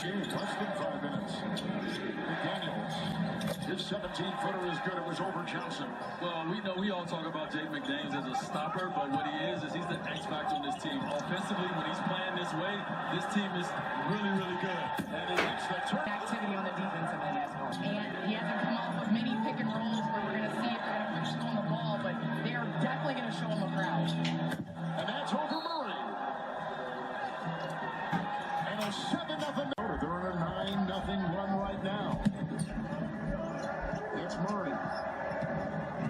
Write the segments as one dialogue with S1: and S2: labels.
S1: game, less than 5 minutes. McDaniels, his 17-footer is good. It was over Johnson.
S2: Well, we all talk about Jake McDaniels as a stopper, but what he is he's the X factor on this team. Offensively, when he's playing this way, this team is really, really good.
S1: And he hits the turn.
S3: Activity on the defensive end as well. And he hasn't come off of many pick and rolls where we're going to see if they're going to push him on the ball, but they are definitely going to show him a crowd.
S1: And that's over Murray. And a 7-0. They're in a 9-0 run right now. It's Murray.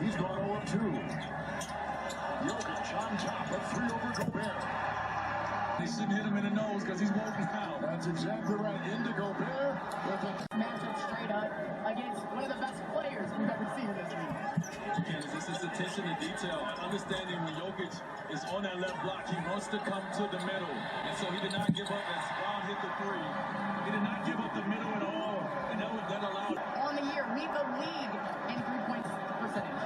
S1: He's gone 0 of 2. Jokic on top of 3 over Gober.
S2: They shouldn't hit him in the nose because he's walking out.
S1: That's exactly right. Into Gober with a
S3: matchup straight up against one of the best players we've ever seen in this league.
S2: Again, this is attention to detail. Understanding when Jokic is on that left block, he wants to come to the middle. And so he did not give up as Brown hit the 3. He did not give up the middle at all. And that allowed.
S3: On the year, lead the league in 3-point percentage.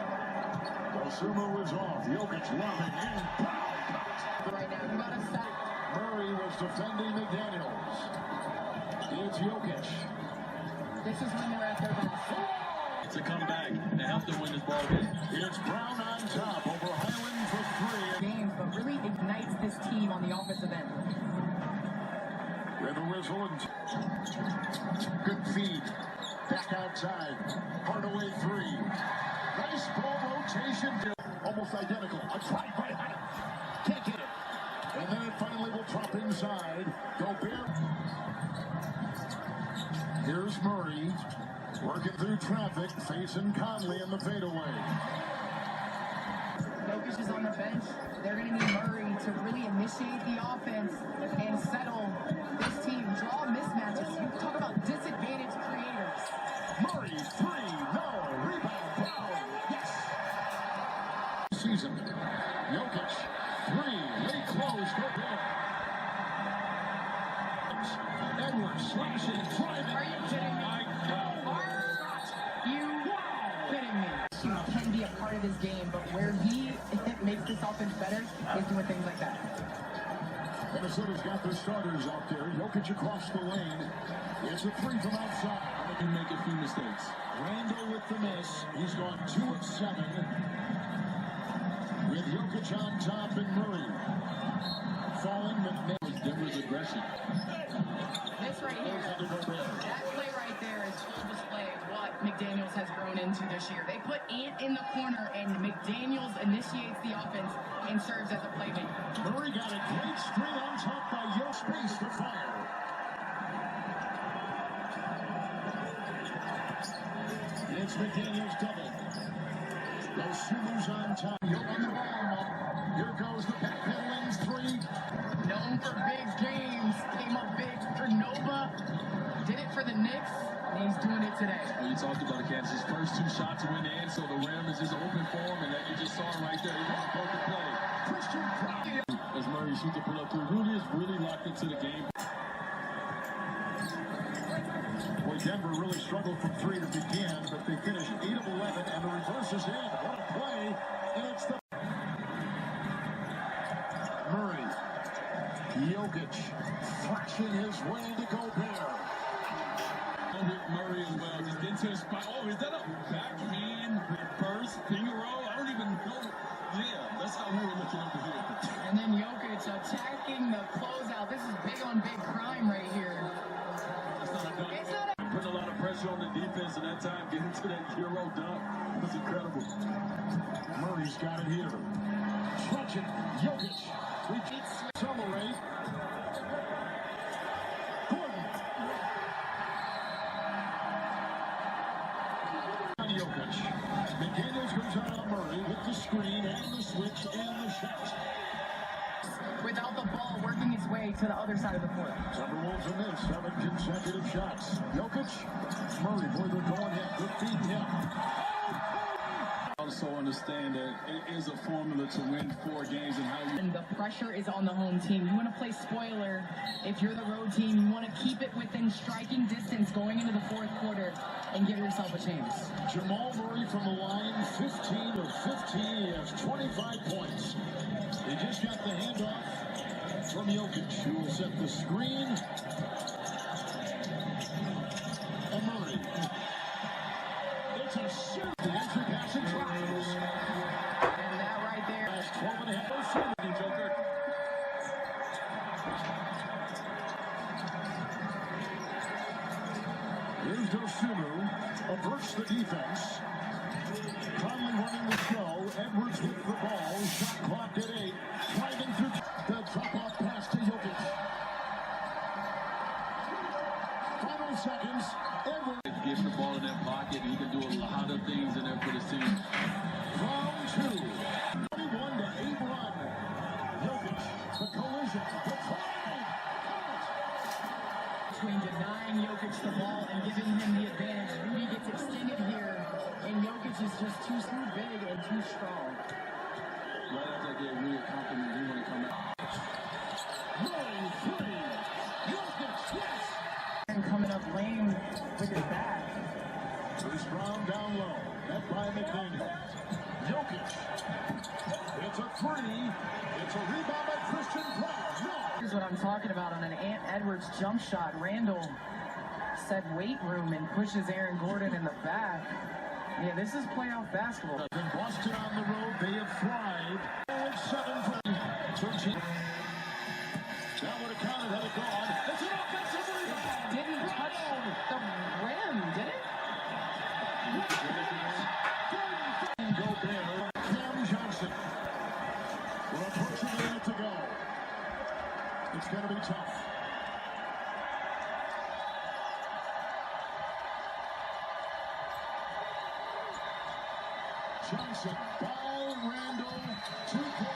S1: Sumo is off. Jokic loving in.
S3: Right now, you got to stop.
S1: Murray was defending McDaniels. It's Jokic.
S3: This is when they're at their best.
S2: To come back and help them win this ball game.
S1: It's Brown on top over Highland for 3.
S3: Games, but really ignites this team on the offensive end.
S1: With a whistle and good feed. Back outside. Hardaway 3. Nice ball rotation. Almost identical. A try by Highland. Can't get it. And then it finally will drop inside. Gober. Here's Murray. Working through traffic, facing Conley in the fadeaway.
S3: Jokic is on the bench. They're going to need Murray to really initiate the offense and settle this team. Draw mismatches. You talk about disadvantaged creators.
S1: Murray, 3, no, rebound, Brown, yes. Season, Jokic, 3, late close, Gober. Edwards slashing, driving.
S3: Are you kidding me? Can be a part of his game, but where he makes this offense better is doing things like that.
S1: Minnesota's got their starters out there. Jokic across the lane. It's a 3 from outside.
S2: They can make a few mistakes.
S1: Randall with the miss. He's gone 2 of 7. With Jokic on top and Murray. Falling McNair.
S2: Denver's aggression.
S3: This right here, that play right there is full display of what McDaniels has grown into this year. They put Ant in the corner, and McDaniels initiates the offense and serves as a playmaker.
S1: Murray got a great screen on top by Jokic. Space to fire. It's McDaniels double. Those Sumu's on top. Jokic on the ball. Here goes the backpedaling 3.
S3: Known for big games. Came up big for Nova. Did it for the Knicks. And he's doing it today.
S2: Well, you talked about it, Kansas. His first 2 shots went in, so the rim is just open for him, and that you just saw him right there. He was a perfect play.
S1: Christian Crockett.
S2: As Murray shoots the pull-up 3, Rudy is really locked into the game.
S1: Boy, Denver really struggled from 3 to begin, but they finished 8 of 11, and the reverse is in. What a play, and it's the Murray. Jokic flashing his way to Gober.
S2: Murray as well, just get to his spot. Oh, is that a backhand reverse finger roll? I don't even know. Yeah, that's how we were looking over here.
S3: And then Jokic attacking the closeout. This is big on big crime right here.
S2: It's not a putting a lot of pressure on the defense at that time, getting to that Euro dunk. It was incredible.
S1: Murray's got it here. Trudging, Jokic. Accelerate. Jokic. McDaniels goes out on Murray with the screen and the switch and the shot.
S3: Without the ball working its way to the other side of the court.
S1: Timberwolves have missed 7 consecutive shots. Jokic, Murray, boy, they're going in. Good feed him.
S2: Also understand that it is a formula to win 4 games and how you...
S3: And the pressure is on the home team. You want to play spoiler. If you're the road team, you want to keep it within striking distance going into the 4th quarter and give yourself a chance.
S1: Jamal Murray from the line, 15 of 15. He has 25 points. He just got the handoff from Jokic, who will set the screen. Here's Dosunmu, averts the defense. Conley running the show. Edwards with the ball. Shot clock at 8. Driving through the drop-off pass to Jokic. Final seconds. Edwards.
S2: Give him the ball in that pocket. He can do a lot of things in there for the team.
S1: Round 2. 21-8 run. Jokic, the collision, the try.
S3: Between denying Jokic the ball and giving him the advantage, Rudy gets extended here, and Jokic is just too big and too strong.
S2: Right after I gave Rudy a compliment, he want to come out.
S1: Roll 3. Jokic, yes.
S3: And coming up lane with his back.
S1: Bruce Brown down low. Met by McDaniel. Jokic. It's a 3. It's a rebound by Christian Brown. No.
S3: Here's what I'm talking about on an Edwards jump shot. Randall said weight room and pushes Aaron Gordon in the back. Yeah, this is playoff basketball.
S1: In Boston on the road, they have thrived. 7 from 13. That would have counted had it gone. It's an offensive rebound.
S3: Didn't touch the rim, did it?
S1: Gober, Cam Johnson. We're approaching a minute to go. It's going to be tough. Johnson, ball, Randall, 2 points.